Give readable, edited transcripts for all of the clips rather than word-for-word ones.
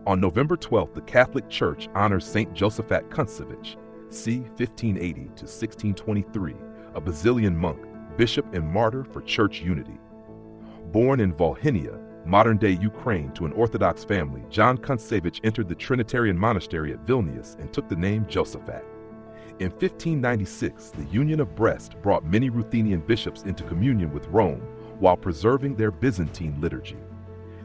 On November 12th, the Catholic Church honors Saint Josaphat Kuntsevych, c. 1580 to 1623, a Basilian monk, bishop and martyr for church unity. Born in Volhynia, modern-day Ukraine, to an Orthodox family, John Kuntsevych entered the Trinitarian monastery at Vilnius and took the name Josaphat. In 1596, the Union of Brest brought many Ruthenian bishops into communion with Rome while preserving their Byzantine liturgy.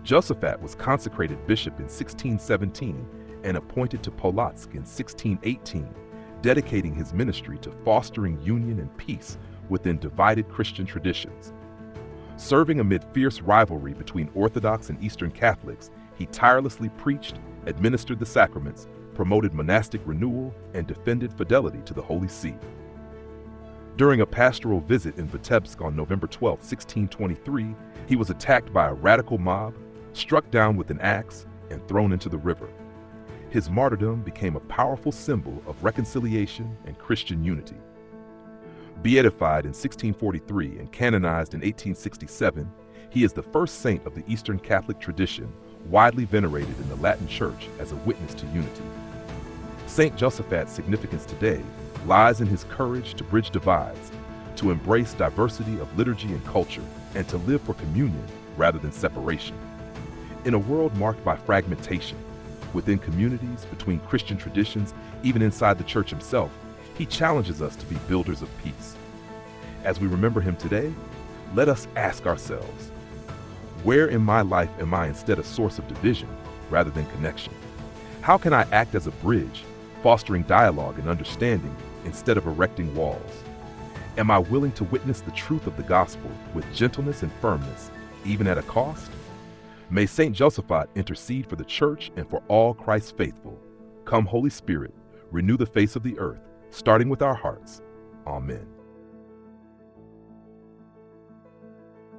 Josaphat was consecrated bishop in 1617 and appointed to Polotsk in 1618, dedicating his ministry to fostering union and peace within divided Christian traditions. Serving amid fierce rivalry between Orthodox and Eastern Catholics, he tirelessly preached, administered the sacraments, promoted monastic renewal, and defended fidelity to the Holy See. During a pastoral visit in Vitebsk on November 12, 1623, he was attacked by a radical mob, struck down with an axe, and thrown into the river. His martyrdom became a powerful symbol of reconciliation and Christian unity. Beatified in 1643 and canonized in 1867, he is the first saint of the Eastern Catholic tradition, widely venerated in the Latin Church as a witness to unity. Saint Josaphat's significance today lies in his courage to bridge divides, to embrace diversity of liturgy and culture, and to live for communion rather than separation. In a world marked by fragmentation, within communities, between Christian traditions, even inside the Church himself, he challenges us to be builders of peace. As we remember him today, let us ask ourselves, where in my life am I instead a source of division rather than connection? How can I act as a bridge, fostering dialogue and understanding instead of erecting walls? Am I willing to witness the truth of the gospel with gentleness and firmness, even at a cost? May Saint Josaphat intercede for the Church and for all Christ's faithful. Come, Holy Spirit, renew the face of the earth, starting with our hearts. Amen.